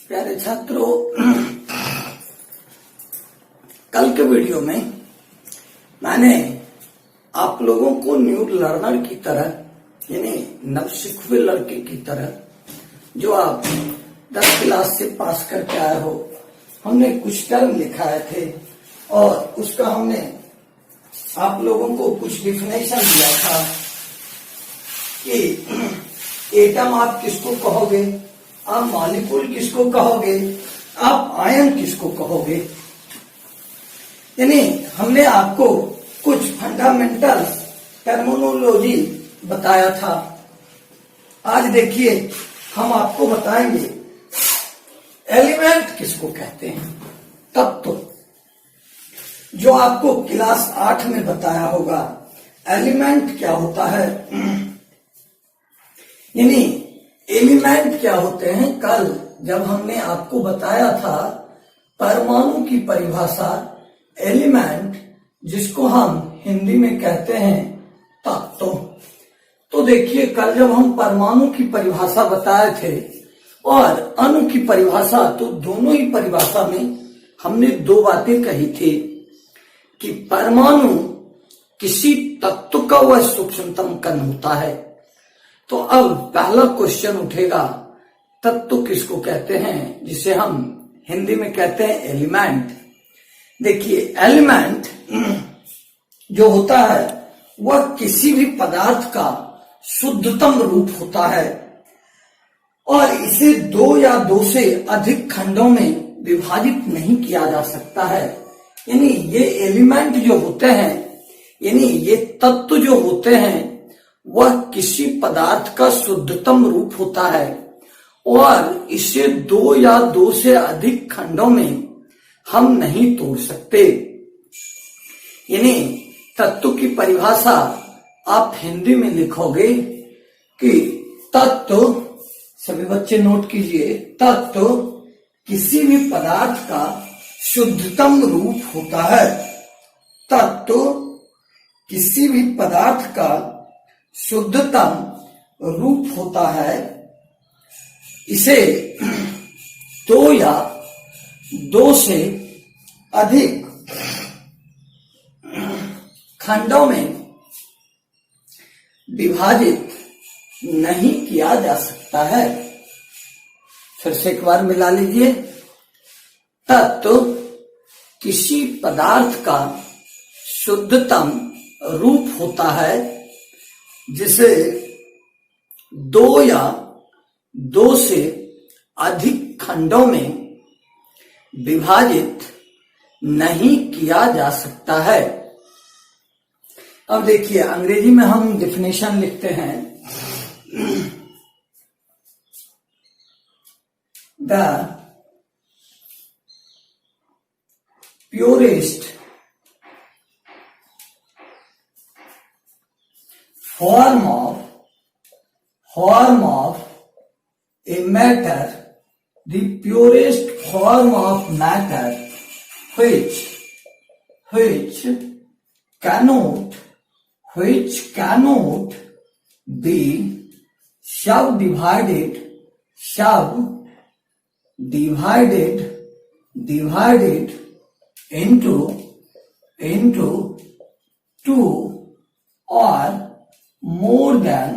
प्यारे छात्रों, कल के वीडियो में मैंने आप लोगों को न्यू लर्नर की तरह यानी नवसिखुए लड़के की तरह जो आप 10 क्लास से पास करके आए हो, हमने कुछ टर्म लिखाए थे और उसका हमने आप लोगों को कुछ डिफिनेशन दिया था कि एटम आप किसको कहोगे, आप मॉलिक्यूल किसको कहोगे, आप आयन किसको कहोगे। यानी हमने आपको कुछ फंडामेंटल टर्मिनोलॉजी बताया था। आज देखिए हम आपको बताएंगे एलिमेंट किसको कहते हैं। तत्व जो आपको क्लास 8 में बताया होगा, एलिमेंट क्या होता है, यानी एलिमेंट क्या होते हैं। कल जब हमने आपको बताया था परमाणु की परिभाषा, एलिमेंट जिसको हम हिंदी में कहते हैं तत्व। तो देखिए कल जब हम परमाणु की परिभाषा बताए थे और अणु की परिभाषा, तो दोनों ही परिभाषा में हमने दो बातें कही थी कि परमाणु किसी तत्व का वह सूक्ष्मतम कण होता है। तो अब पहला क्वेश्चन उठेगा, तत्व किसको कहते हैं, जिसे हम हिंदी में कहते हैं एलिमेंट। देखिए एलिमेंट जो होता है वह किसी भी पदार्थ का शुद्धतम रूप होता है और इसे 2 या 2 से अधिक खंडों में विभाजित नहीं किया जा सकता है। यानी ये एलिमेंट जो होते हैं, यानी ये तत्व जो होते हैं, वह किसी पदार्थ का शुद्धतम रूप होता है और इसे 2 या 2 से अधिक खंडों में हम नहीं तोड़ सकते। यानी तत्व की परिभाषा आप हिंदी में लिखोगे कि तत्व, सभी बच्चे नोट कीजिए, तत्व किसी भी पदार्थ का शुद्धतम रूप होता है। तत्व किसी भी पदार्थ का शुद्धतम रूप होता है, इसे 2 या 2 से अधिक खंडों में विभाजित नहीं किया जा सकता है। फिर से एक बार मिला लीजिए, तत्व किसी पदार्थ का शुद्धतम रूप होता है जिसे 2 या 2 से अधिक खंडों में विभाजित नहीं किया जा सकता है। अब देखिए अंग्रेजी में हम डिफिनेशन लिखते हैं, the purest form of a matter, the purest form of matter which cannot be subdivided into 2 or more than,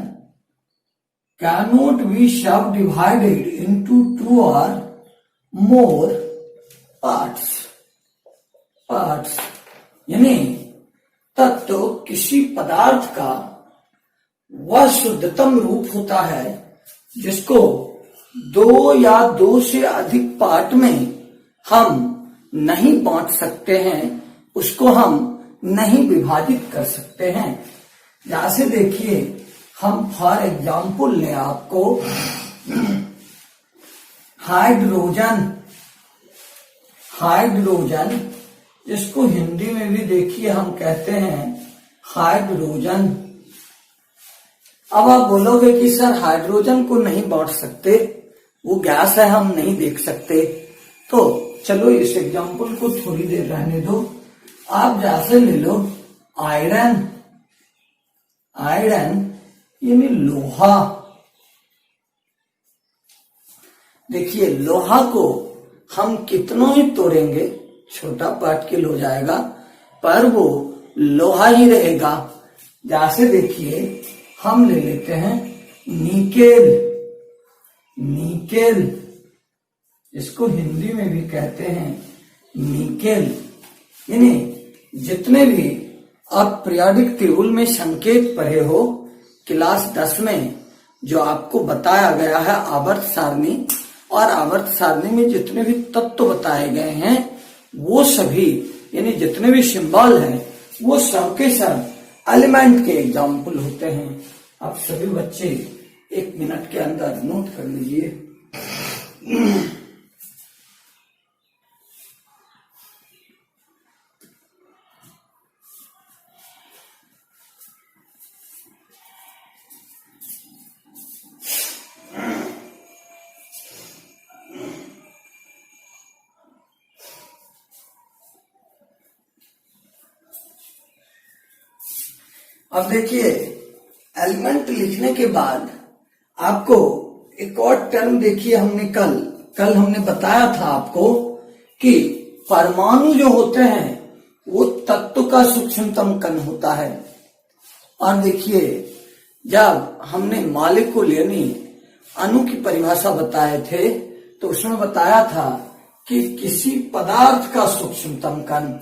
cannot be subdivided into 2 or more parts। यानी तत्व किसी पदार्थ का वह शुद्धतम रूप होता है जिसको 2 या 2 से अधिक पार्ट में हम नहीं बांट सकते हैं, उसको हम नहीं विभाजित कर सकते हैं। जैसे देखिए हम फॉर एग्जाम्पल लें आपको हाइड्रोजन, जिसको हिंदी में भी देखिए हम कहते हैं हाइड्रोजन। अब आप बोलोगे कि सर हाइड्रोजन को नहीं बांट सकते, वो गैस है, हम नहीं देख सकते। तो चलो इस एग्जाम्पल को थोड़ी देर रहने दो। आप जैसे ले लो आयरन, आयरन यानी लोहा। देखिए लोहा को हम कितनों ही तोड़ेंगे छोटा पार्टिकल हो जाएगा, पर वो लोहा ही रहेगा। जैसे देखिए हम ले लेते हैं निकेल, निकेल इसको हिंदी में भी कहते हैं निकेल। यानी जितने भी आप पीरियोडिक टेबल में संकेत पढ़े हो क्लास 10 में, जो आपको बताया गया है आवर्त सारणी, और आवर्त सारणी में जितने भी तत्व बताए गए हैं वो सभी यानी जितने भी सिंबल हैं वो सब के सब एलिमेंट के एग्जाम्पल होते हैं। आप सभी बच्चे 1 मिनट के अंदर नोट कर लीजिए। अब देखिए एलिमेंट लिखने के बाद आपको एक और टर्म देखिए, हमने कल हमने बताया था आपको कि परमाणु जो होते हैं वो तत्व का सूक्ष्मतम कण होता है। और देखिए जब हमने मॉलिक्यूल यानी अणु की परिभाषा बताए थे तो उसमें बताया था कि किसी पदार्थ का सूक्ष्मतम कण,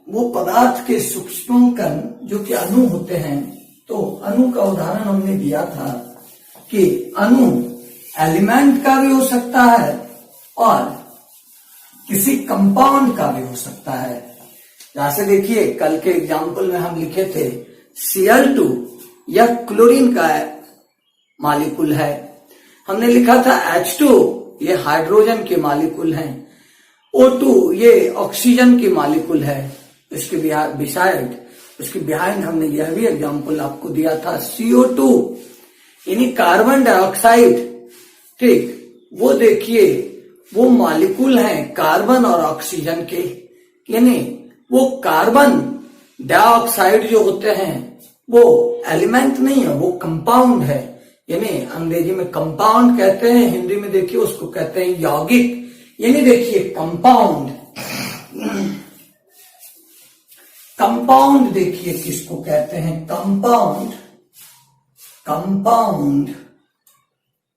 वो पदार्थ के सूक्ष्म कण जो कि अणु होते हैं, तो अणु का उदाहरण हमने दिया था कि अणु एलिमेंट का भी हो सकता है और किसी कंपाउंड का भी हो सकता है। जैसे देखिए कल के एग्जाम्पल में हम लिखे थे Cl2 यह क्लोरीन का मॉलिक्यूल है, हमने लिखा था H2 ये हाइड्रोजन के मॉलिक्यूल हैं, O2 ये ऑक्सीजन की मॉलिक्यूल है। उसके बिसाइड उसके बिहाइंड हमने यह भी एग्जाम्पल आपको दिया था CO2 यानी कार्बन डाइऑक्साइड। ठीक, वो देखिए वो मॉलिक्यूल हैं कार्बन और ऑक्सीजन के, यानी वो कार्बन डाइऑक्साइड जो होते हैं वो एलिमेंट नहीं है, वो कंपाउंड है। यानी अंग्रेजी में कंपाउंड कहते हैं, हिंदी में देखिए उसको कहते हैं यौगिक। यानी देखिए कंपाउंड, कंपाउंड देखिए किसको कहते हैं, कंपाउंड, कंपाउंड,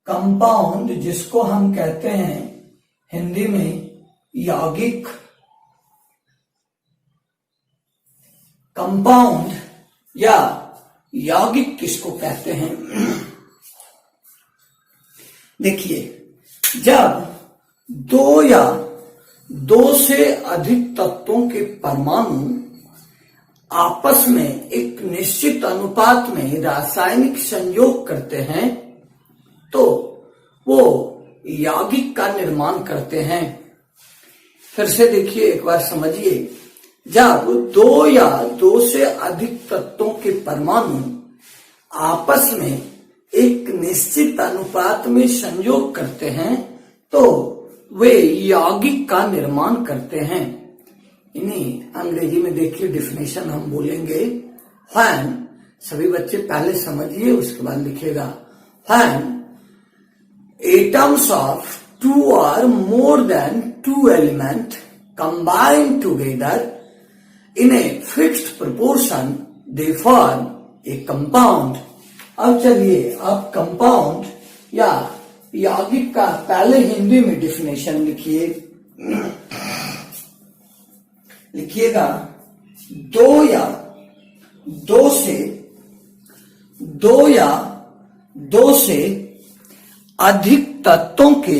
कंपाउंड जिसको हम कहते हैं हिंदी में यौगिक। कंपाउंड या यौगिक किसको कहते हैं? देखिए जब दो या दो से अधिक तत्वों के परमाणु आपस में एक निश्चित अनुपात में रासायनिक संयोग करते हैं तो वो यौगिक का निर्माण करते हैं। फिर से देखिए एक बार समझिए, जब दो या दो से अधिक तत्वों के परमाणु आपस में एक निश्चित अनुपात में संयोग करते हैं तो वे यौगिक का निर्माण करते हैं। इन्हीं अंग्रेजी में देखिए डेफिनेशन हम बोलेंगे व्हेन, सभी बच्चे पहले समझिए उसके बाद लिखेगा, when atoms of two or more than two element combine together in a fixed proportion they form a compound। अब चलिए आप कंपाउंड या यौगिक का पहले हिंदी में डेफिनेशन लिखिए, लिखिएगा दो या दो से अधिक तत्वों के,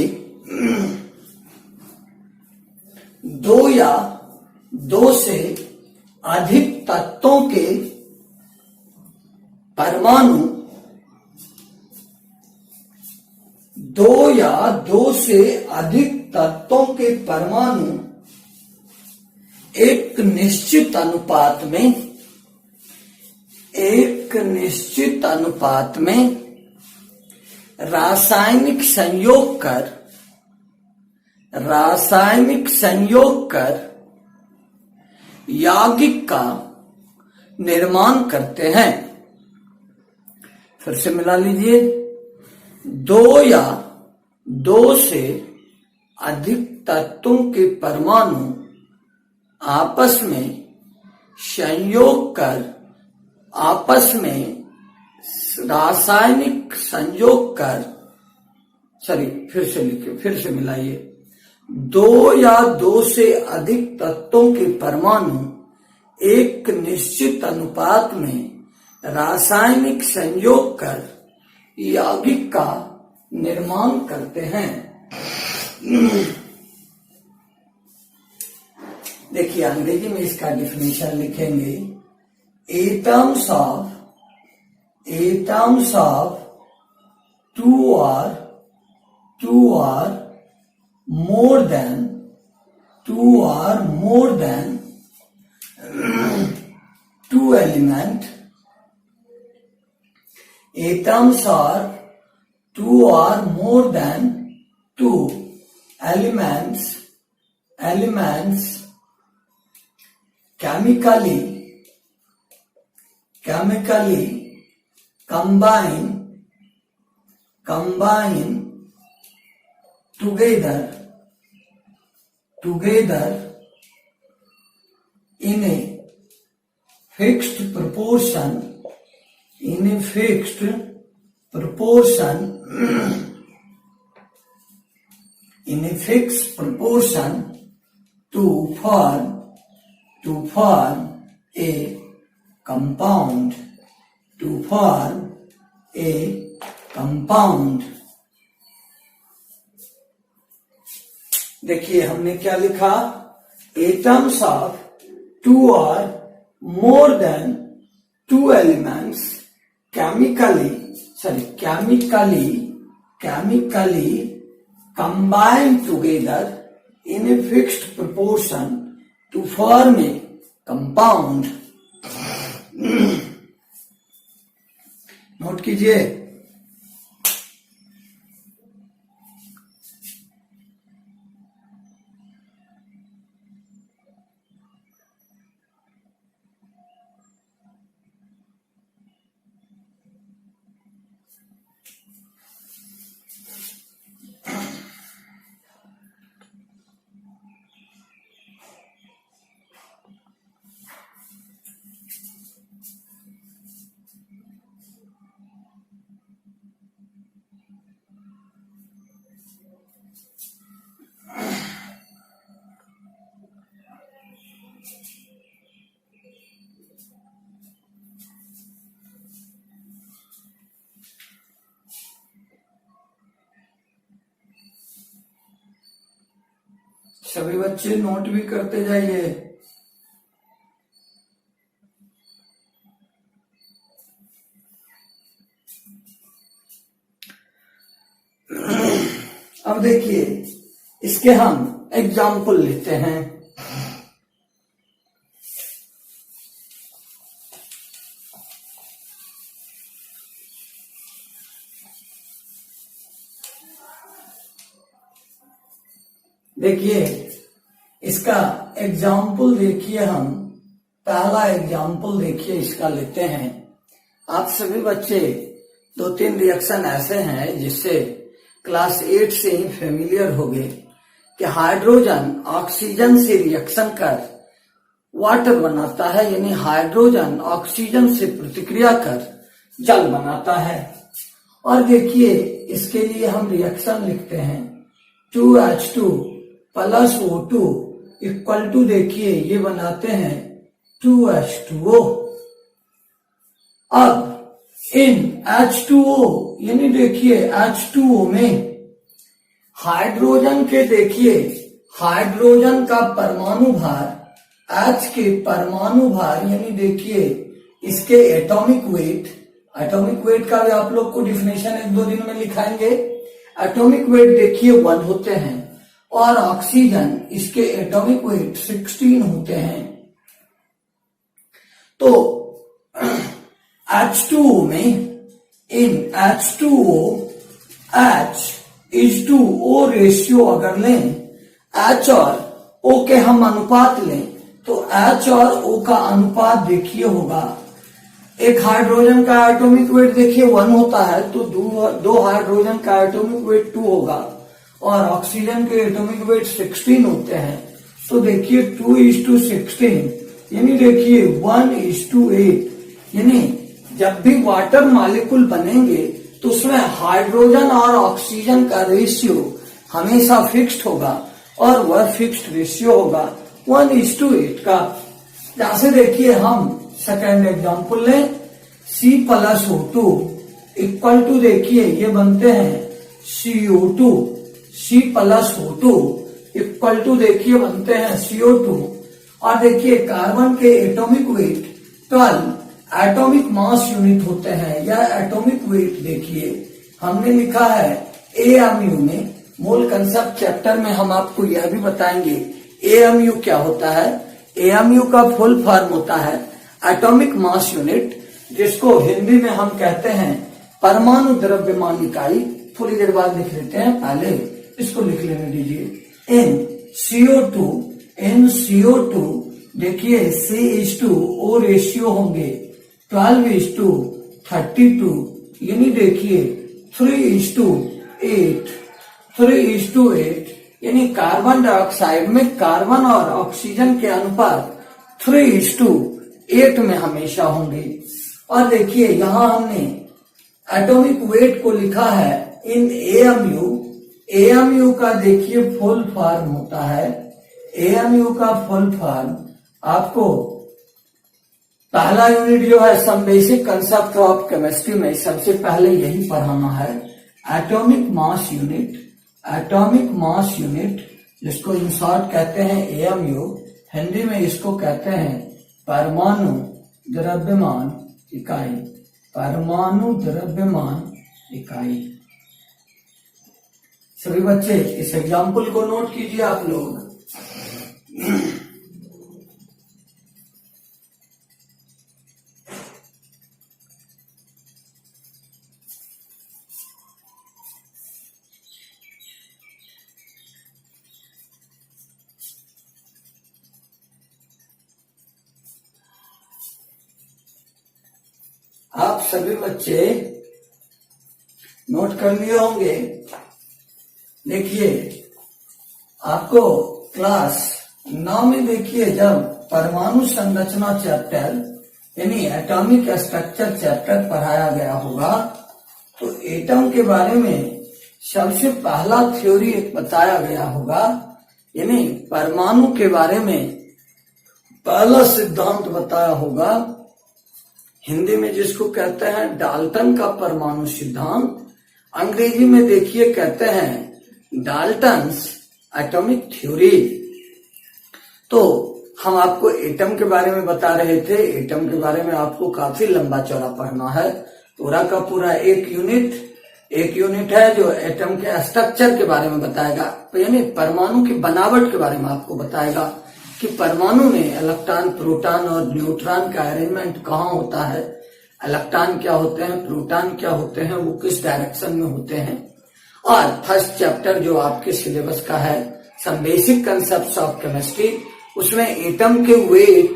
दो या दो से अधिक तत्वों के परमाणु, दो या दो से अधिक तत्वों के परमाणु एक निश्चित अनुपात में रासायनिक संयोग कर यौगिक का निर्माण करते हैं। फिर से मिला लीजिए, दो या दो से अधिक तत्वों के परमाणु आपस में संयोग कर आपस में रासायनिक संयोग कर फिर से मिलाइए, दो या दो से अधिक तत्वों के परमाणु एक निश्चित अनुपात में रासायनिक संयोग कर यौगिक का निर्माण करते हैं। देखिए अंग्रेजी में इसका डिफिनेशन लिखेंगे, atoms of two or more than two element, atoms are two or more than two elements chemically combine together in a fixed proportion to form a compound. देखिए हमने क्या लिखा, atoms of two or more than two elements chemically combine together in a fixed proportion to form a compound. Note कीजिए, सभी बच्चे note भी करते जाइए। अब देखिए इसके हम एग्जाम्पल लेते हैं। देखिए इसका एग्जाम्पल देखिए, हम पहला एग्जाम्पल देखिए इसका लेते हैं। आप सभी बच्चे दो तीन रिएक्शन ऐसे हैं जिससे क्लास 8 से ही फेमिलियर हो गए कि हाइड्रोजन ऑक्सीजन से रिएक्शन कर वाटर बनाता है, यानी हाइड्रोजन ऑक्सीजन से प्रतिक्रिया कर जल बनाता है। और देखिए इसके लिए हम रिएक्शन लिखते हैं 2H2 + O2 इक्वल टू, देखिए ये बनाते हैं 2H2O। अब इन H2O यानी देखिए H2O में हाइड्रोजन के, देखिए हाइड्रोजन का परमाणु भार H के परमाणु भार यानी देखिए इसके एटॉमिक वेट का भी आप लोग को डिफिनेशन 1-2 दिन में लिखाएंगे। एटॉमिक वेट देखिए 1 होते हैं और ऑक्सीजन इसके एटॉमिक वेट 16 होते हैं। तो H2O में इन H2O H/O रेशियो अगर लें, H और O के हम अनुपात लें तो H और O का अनुपात देखिए होगा, एक हाइड्रोजन का एटॉमिक वेट देखिए 1 होता है तो दो हाइड्रोजन का एटॉमिक वेट 2 होगा, और ऑक्सीजन के एटॉमिक वेट 16 होते हैं। तो देखिए 2:16, यानी देखिए 1:8, यानी जब भी वाटर मॉलिक्यूल बनेंगे तो उसमें हाइड्रोजन और ऑक्सीजन का रेशियो हमेशा फिक्स्ड होगा, और वह फिक्स्ड रेशियो होगा 1:8 का। जैसे देखिए हम सेकेंड एग्जाम्पल लें, C+O2 इक्वल टू देखिए ये बनते हैं CO2, C+O2 इक्वल टू देखिए बनते हैं CO2, और देखिए कार्बन के atomic weight 12 atomic mass unit होते हैं, या एटॉमिक वेट देखिए हमने लिखा है AMU में। मूल कंसेप्ट चैप्टर में हम आपको यह भी बताएंगे AMU क्या होता है। AMU का फुल फॉर्म होता है एटॉमिक मास यूनिट, जिसको हिंदी में हम कहते हैं परमाणु द्रव्यमान इकाई। थोड़ी देर बाद लिख लेते हैं, पहले इसको लिख लेने दीजिए। इन CO2 देखिए C:O रेशियो होंगे 12:32, यानी देखिए 3:8, यानी कार्बन डाइऑक्साइड में कार्बन और ऑक्सीजन के अनुपात 3:8 में हमेशा होंगे। और देखिए यहां हमने एटॉमिक वेट को लिखा है इन AMU का देखिए फुल फॉर्म होता है, AMU का फुल फॉर्म आपको पहला यूनिट जो है some basic concept of chemistry में सबसे पहले यही पढ़ाना है। एटॉमिक मास यूनिट जिसको इन शॉर्ट कहते हैं AMU, हिंदी में इसको कहते हैं परमाणु द्रव्यमान इकाई, परमाणु द्रव्यमान इकाई। सभी बच्चे इस एग्जाम्पल को नोट कीजिए आप लोग। आप सभी बच्चे नोट कर लिए होंगे। देखिए आपको क्लास 9 में देखिए जब परमाणु संरचना चैप्टर यानी एटॉमिक स्ट्रक्चर चैप्टर पढ़ाया गया होगा तो एटम के बारे में सबसे पहला थ्योरी एक बताया गया होगा, यानी परमाणु के बारे में पहला सिद्धांत बताया होगा, हिंदी में जिसको कहते हैं डाल्टन का परमाणु सिद्धांत, अंग्रेजी में देखिए कहते हैं डाल्टन्स एटॉमिक थ्योरी। तो हम आपको एटम के बारे में बता रहे थे। एटम के बारे में आपको काफी लंबा चौड़ा पढ़ना है, पूरा का पूरा एक यूनिट है जो एटम के स्ट्रक्चर के बारे में बताएगा, यानी परमाणु की बनावट के बारे में आपको बताएगा कि परमाणु में इलेक्ट्रॉन, प्रोटॉन और न्यूट्रॉन का अरेंजमेंट कहाँ होता है, इलेक्ट्रॉन क्या होते हैं, प्रोटॉन क्या होते हैं, वो किस डायरेक्शन में होते हैं। और फर्स्ट चैप्टर जो आपके सिलेबस का है some basic concepts of chemistry, उसमें एटम के वेट,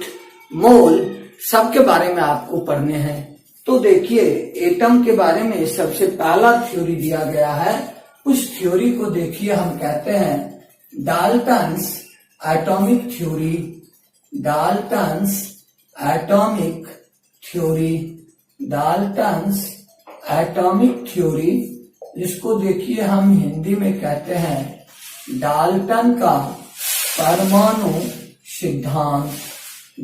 मोल सबके बारे में आपको पढ़ने हैं। तो देखिए एटम के बारे में सबसे पहला थ्योरी दिया गया है, उस थ्योरी को देखिए हम कहते हैं Dalton's atomic theory, Dalton's atomic theory, Dalton's atomic theory, जिसको देखिए हम हिंदी में कहते हैं डाल्टन का परमाणु सिद्धांत,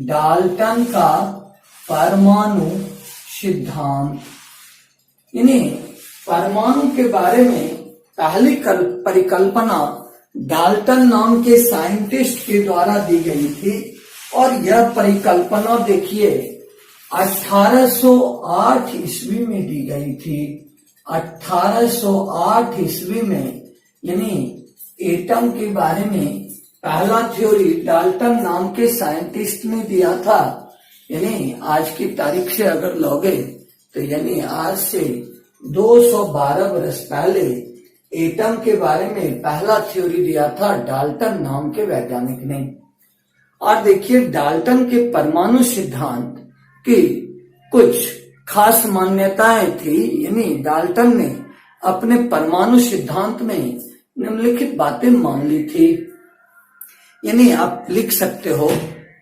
डाल्टन का परमाणु सिद्धांत। यानी परमाणु के बारे में पहली परिकल्पना डाल्टन नाम के साइंटिस्ट के द्वारा दी गई थी, और यह परिकल्पना देखिए 1808 ईस्वी में दी गई थी। 1808 ईस्वी में, यानी एटम के बारे में पहला थ्योरी डाल्टन नाम के साइंटिस्ट ने दिया था। यानी आज की तारीख से अगर लोगे तो यानी आज से 212 वर्ष पहले एटम के बारे में पहला थ्योरी दिया था डाल्टन नाम के वैज्ञानिक ने। और देखिए डाल्टन के परमाणु सिद्धांत की कुछ खास मान्यताएं थी, यानी डाल्टन ने अपने परमाणु सिद्धांत में निम्नलिखित बातें मान ली थी। यानी आप लिख सकते हो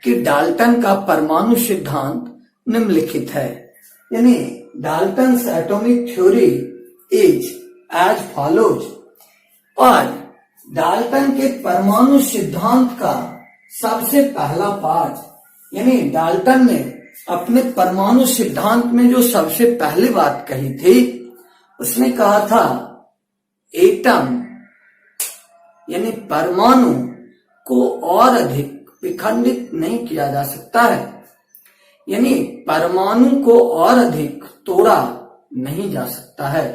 कि डाल्टन का परमाणु सिद्धांत निम्नलिखित है। यानी Dalton's atomic theory is as follows. और डाल्टन के परमाणु सिद्धांत का सबसे पहला पार्ट, यानी डाल्टन ने अपने परमाणु सिद्धांत में जो सबसे पहली बात कही थी, उसने कहा था एटम यानी परमाणु को और अधिक विखंडित नहीं किया जा सकता है, यानी परमाणु को और अधिक तोड़ा नहीं जा सकता है।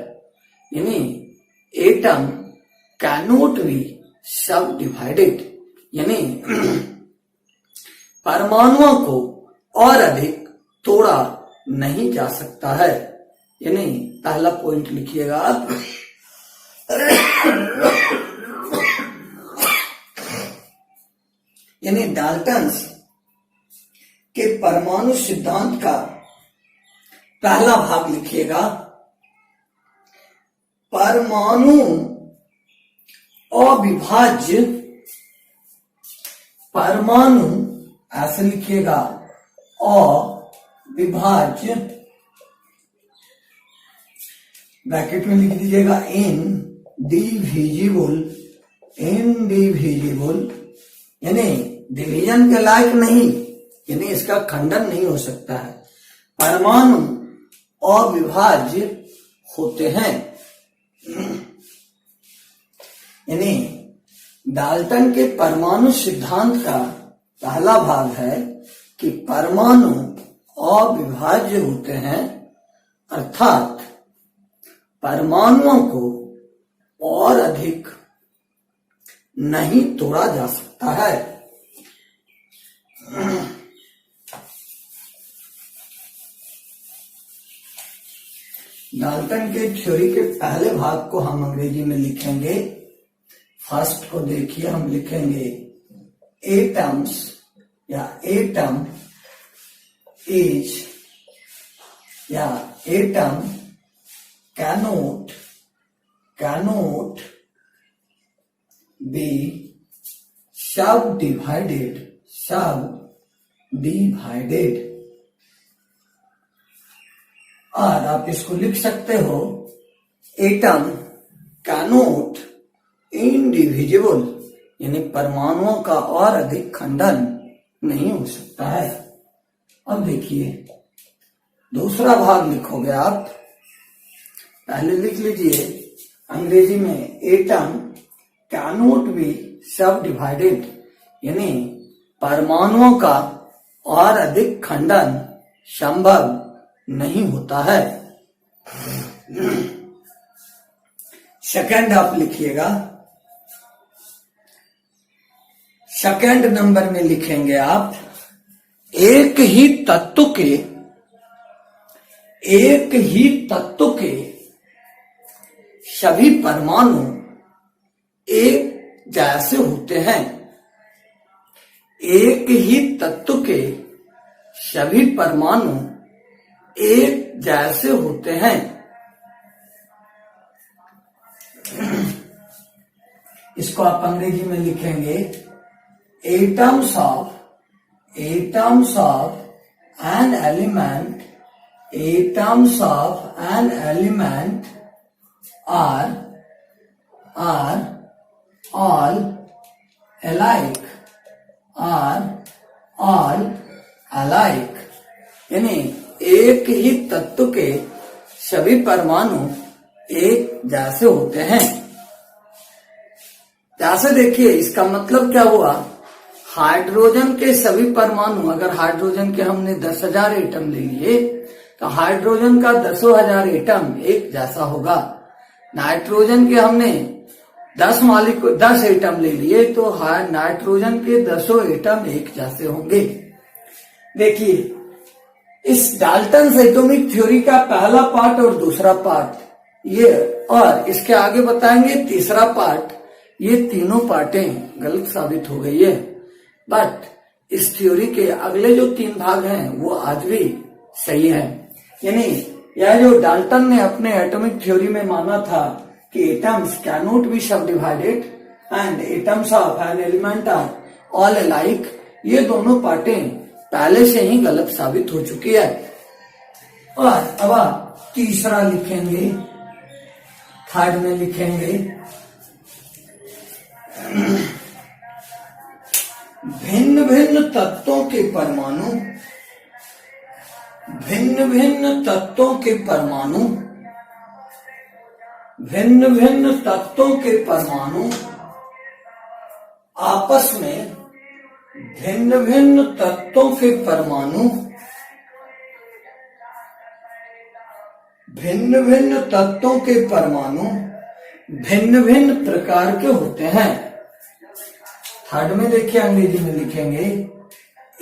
यानी एटम कैनोट बी सब डिवाइडेड, यानी परमाणुओं को और अधिक तोड़ा नहीं जा सकता है। यानी पहला पॉइंट लिखिएगा आप। यानी डाल्टन्स के परमाणु सिद्धांत का पहला भाग लिखिएगा, परमाणु अविभाज्य, परमाणु ऐसे लिखिएगा अविभाज्य, ब्रैकेट में लिख दीजिएगा इनडिविजिबल, इनडिविजिबल यानी डिवीजन के लायक नहीं, यानी इसका खंडन नहीं हो सकता है। परमाणु अविभाज्य होते हैं। यानी डाल्टन के परमाणु सिद्धांत का पहला भाग है कि परमाणु अविभाज्य होते हैं, अर्थात परमाणुओं को और अधिक नहीं तोड़ा जा सकता है। डाल्टन के थ्योरी के पहले भाग को हम अंग्रेजी में लिखेंगे। फर्स्ट को देखिए, हम लिखेंगे एटम्स या एटम इज या एटम कैनोट बी सब डिवाइडेड और आप इसको लिख सकते हो एटम कैनोट इनडिविजिबल, यानी परमाणुओं का और अधिक खंडन नहीं हो सकता है। अब देखिए दूसरा भाग लिखोगे आप, पहले लिख लीजिए अंग्रेजी में एटम कैनोट बी सब डिवाइडेड, यानी परमाणुओं का और अधिक खंडन संभव नहीं होता है। सेकंड आप लिखिएगा, सेकंड नंबर में लिखेंगे आप एक ही तत्व के सभी परमाणु एक जैसे होते हैं। एक ही तत्व के सभी परमाणु एक जैसे होते हैं। इसको आप अंग्रेजी में लिखेंगे atoms of an element, atoms of an element are all alike, यानी एक ही तत्व के सभी परमाणु एक जैसे होते हैं। जैसे देखिए इसका मतलब क्या हुआ, हाइड्रोजन के सभी परमाणु, अगर हाइड्रोजन के हमने 10,000 एटम ले लिए तो हाइड्रोजन का 10,000 एटम एक जैसा होगा। नाइट्रोजन के हमने 10 एटम ले लिए तो नाइट्रोजन के 10 एटम एक जैसे होंगे। देखिए इस डाल्टन एटॉमिक थ्योरी का पहला पार्ट और दूसरा पार्ट ये, और इसके आगे बताएंगे तीसरा पार्ट, ये तीनों पार्टें गलत साबित हो गई है। बट इस थ्योरी के अगले जो 3 भाग हैं वो आज भी सही है। यानी यह जो डाल्टन ने अपने एटॉमिक थ्योरी में माना था कि atoms cannot be subdivided and atoms of an element are all alike, ये दोनों बातें पहले से ही गलत साबित हो चुकी है। और अब आप तीसरा लिखेंगे, थर्ड में लिखेंगे भिन्न भिन्न तत्वों के परमाणु, भिन्न भिन्न तत्वों के परमाणु, भिन्न भिन्न तत्वों के परमाणु आपस में, भिन्न भिन्न तत्वों के परमाणु भिन्न भिन्न तत्वों के परमाणु भिन्न भिन्न प्रकार के होते हैं। थर्ड में देखिए अंग्रेजी में लिखेंगे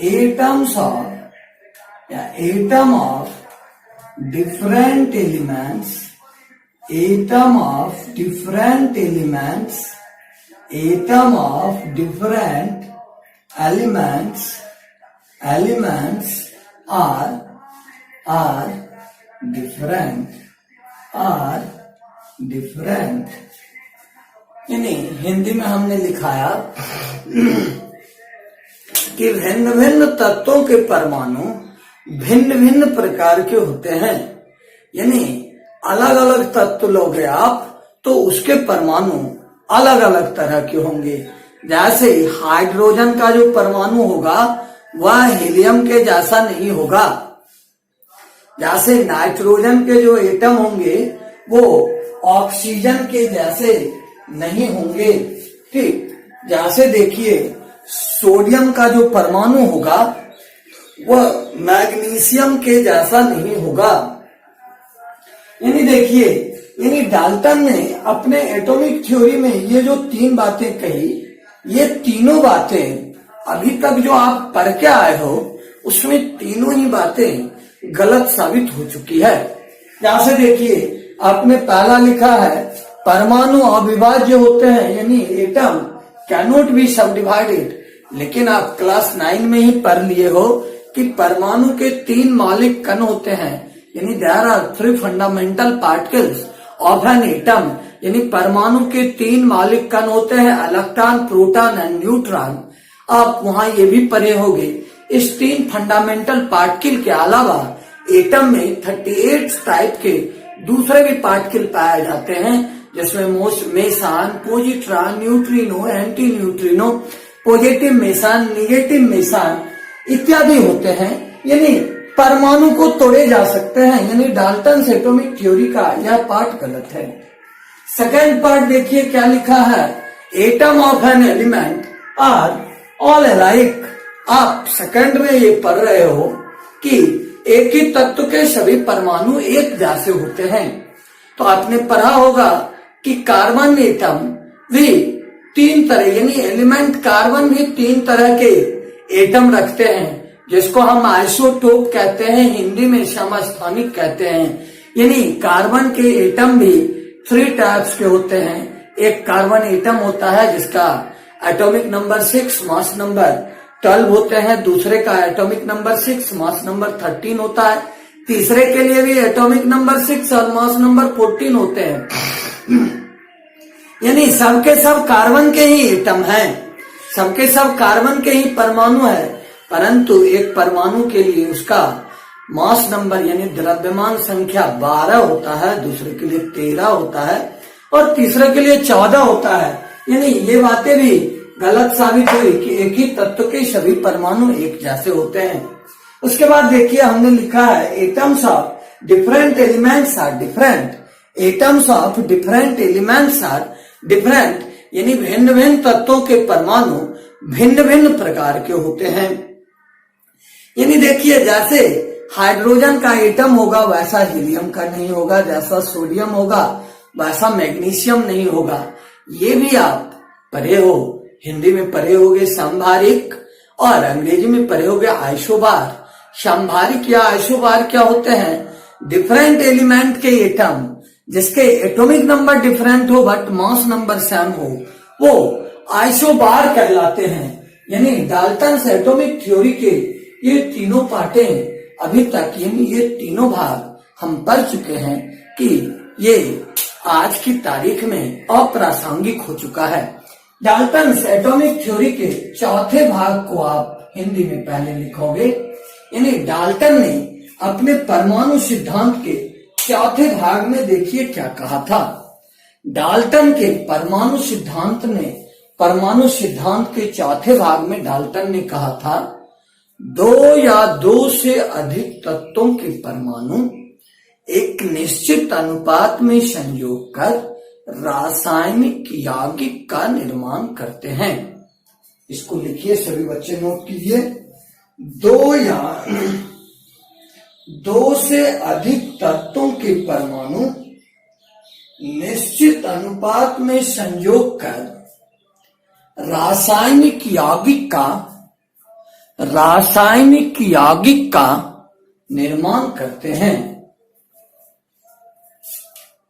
एटम्स ऑफ या atom of different elements, atom of different elements, atom of different elements, elements are different, are different. यानी हिंदी में हमने लिखाया कि भिन्न भिन्न तत्वों के परमाणु भिन्न भिन्न प्रकार के होते हैं। यानी अलग अलग तत्व लोगे आप तो उसके परमाणु अलग अलग तरह के होंगे। जैसे हाइड्रोजन का जो परमाणु होगा वह हीलियम के जैसा नहीं होगा, जैसे नाइट्रोजन के जो एटम होंगे वो ऑक्सीजन के जैसे नहीं होंगे। ठीक, जैसे देखिए सोडियम का जो परमाणु होगा वह मैग्नीशियम के जैसा नहीं होगा। यानी देखिए, यानी डाल्टन ने अपने एटॉमिक थ्योरी में ये जो 3 बातें कही, ये तीनों बातें अभी तक जो आप पढ़ के आए हो उसमें तीनों ही बातें गलत साबित हो चुकी है। जैसे देखिए आपने पहला लिखा है परमाणु अविभाज्य होते हैं, यानी एटम कैन नॉट बी सब डिवाइडेड। लेकिन आप क्लास 9 में ही पढ़ लिए हो कि परमाणु के 3 मौलिक कण होते हैं, यानी there are 3 fundamental particles of an atom. यानी परमाणु के 3 मौलिक कण होते हैं, इलेक्ट्रॉन, प्रोटॉन एंड न्यूट्रॉन। आप वहां ये भी पढ़े होंगे इस 3 फंडामेंटल पार्टिकल के अलावा एटम में 38 टाइप के दूसरे भी पार्टिकल पाए जाते हैं, जिसमें Mason, positron, neutrino, anti neutrino, positive Mason, negative Mason इत्यादि होते हैं। यानी परमाणु को तोड़े जा सकते हैं। यानी डाल्टन एटॉमिक थ्योरी का यह पार्ट गलत है। सेकेंड पार्ट देखिए क्या लिखा है, atom of an element are all alike. आप सेकंड में ये पढ़ रहे हो कि एक ही तत्व के सभी परमाणु एक जैसे होते हैं। तो आपने पढ़ा होगा कि कार्बन एटम भी 3 तरह, यानी एलिमेंट कार्बन भी 3 तरह के एटम रखते हैं, जिसको हम आइसोटोप कहते हैं, हिंदी में समस्थानिक कहते हैं। यानी कार्बन के एटम भी 3 टाइप्स के होते हैं। एक कार्बन एटम होता है जिसका एटॉमिक नंबर 6, मास नंबर 12 होते हैं। दूसरे का एटॉमिक नंबर 6, मास नंबर 13 होता है। तीसरे के लिए भी एटॉमिक नंबर 6 और मास नंबर 14 होते हैं। यानी सबके सब कार्बन के ही एटम हैं, सबके सब कार्बन के ही परमाणु है, परंतु एक परमाणु के लिए उसका मास नंबर यानी द्रव्यमान संख्या 12 होता है, दूसरे के लिए 13 होता है और तीसरे के लिए 14 होता है। यानी ये बातें भी गलत साबित हुई कि एक ही तत्व के सभी परमाणु एक जैसे होते हैं। उसके बाद देखिए हमने लिखा है atoms of different elements are different, atoms of different elements are different. यानी भिन्न भिन्न तत्वों के परमाणु भिन्न भिन्न प्रकार के होते हैं। यानी देखिए जैसे हाइड्रोजन का एटम होगा वैसा हीलियम का नहीं होगा, जैसा सोडियम होगा वैसा मैग्नीशियम नहीं होगा। ये भी आप पढ़े हो, हिंदी में पढ़े होगे संभारिक और अंग्रेजी में पढ़े होगे आइसोबार। संभारिक या आइसोबार क्या होते हैं, डिफरेंट एलिमेंट के एटम जिसके एटॉमिक नंबर डिफरेंट हो बट मास नंबर सेम हो, वो आइसोबार कहलाते हैं। यानी डाल्टन्स एटॉमिक थ्योरी के ये तीनों पार्टें अभी तक, यानी ये तीनों भाग हम पढ़ चुके हैं कि ये आज की तारीख में अप्रासंगिक हो चुका है। डाल्टन्स एटॉमिक थ्योरी के चौथे भाग को आप हिंदी में पहले लिखोगे। यानी डाल्टन ने अपने परमाणु सिद्धांत के चौथे भाग में देखिए क्या कहा था। डाल्टन के परमाणु सिद्धांत के चौथे भाग में डाल्टन ने कहा था, दो या दो से अधिक तत्वों के परमाणु एक निश्चित अनुपात में संयोग कर रासायनिक यौगिक का निर्माण करते हैं। इसको लिखिए, सभी बच्चे नोट कीजिए। दो या दो से अधिक तत्वों के परमाणु निश्चित अनुपात में संयोग कर रासायनिक यौगिक का निर्माण करते हैं।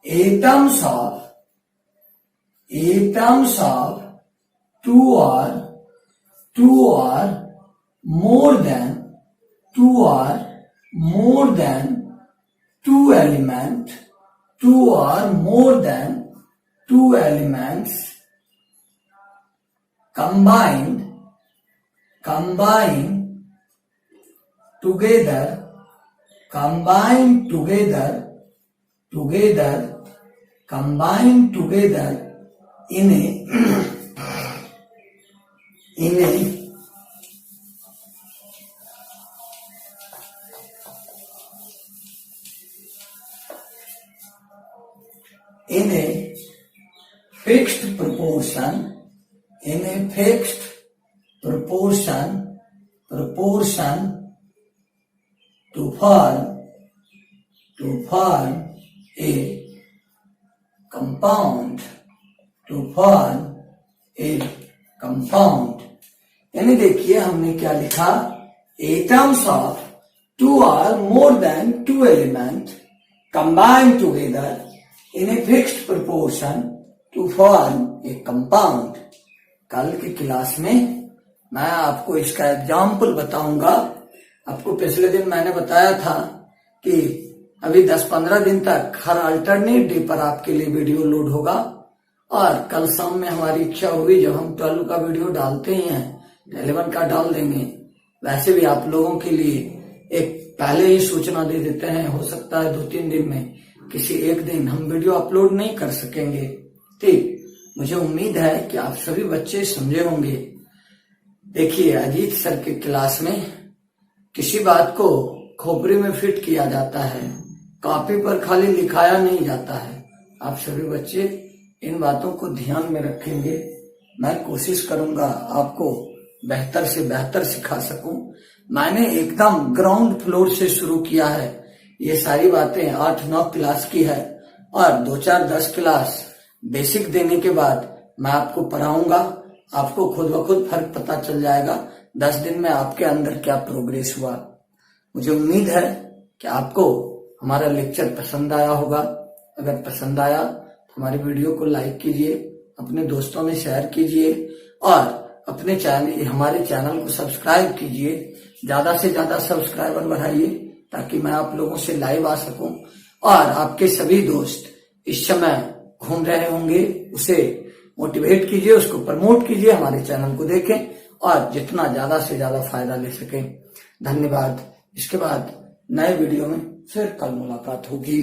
Atoms of two or more than two elements combined together in a fixed proportion to form a compound। यानी देखिए हमने क्या लिखा, atoms of two or more than two element combined together in a fixed proportion to form a compound. कल की class में मैं आपको इसका एग्जाम्पल बताऊंगा। आपको पिछले दिन मैंने बताया था कि अभी 10-15 दिन तक हर अल्टरनेट डे पर आपके लिए वीडियो लोड होगा, और कल शाम में हमारी इच्छा हुई जब हम 12 का वीडियो डालते ही हैं 11 का डाल देंगे। वैसे भी आप लोगों के लिए एक पहले ही सूचना दे देते हैं, हो सकता है 2-3 दिन में किसी एक दिन हम वीडियो अपलोड नहीं कर सकेंगे। ठीक, मुझे उम्मीद है कि आप सभी बच्चे समझे होंगे। देखिए, अजीत सर के क्लास में किसी बात को खोपड़ी में फिट किया जाता है, कॉपी पर खाली लिखाया नहीं जाता है। आप सभी बच्चे इन बातों को ध्यान में रखेंगे। मैं कोशिश करूंगा आपको बेहतर से बेहतर सिखा सकूं। मैंने एकदम ग्राउंड फ्लोर से शुरू किया है। ये सारी बातें 8-9 क्लास की है, और 2-4-10 क्लास बेसिक देने के बाद मैं आपको पढ़ाऊंगा। आपको खुद ब खुद फर्क पता चल जाएगा 10 दिन में आपके अंदर क्या प्रोग्रेस हुआ। मुझे उम्मीद है कि आपको हमारा लेक्चर पसंद आया होगा। अगर पसंद आया तो हमारी वीडियो को लाइक कीजिए, अपने दोस्तों में शेयर कीजिए, और हमारे चैनल को सब्सक्राइब कीजिए। ज्यादा से ज्यादा सब्सक्राइबर बढ़ाइए ताकि मैं आप लोगों से लाइव आ सकूं, और आपके सभी दोस्त इस समय घूम रहे होंगे उसे मोटिवेट कीजिए, उसको प्रमोट कीजिए, हमारे चैनल को देखें और जितना ज्यादा से ज्यादा फायदा ले सकें। धन्यवाद। इसके बाद नए वीडियो में फिर कल मुलाकात होगी।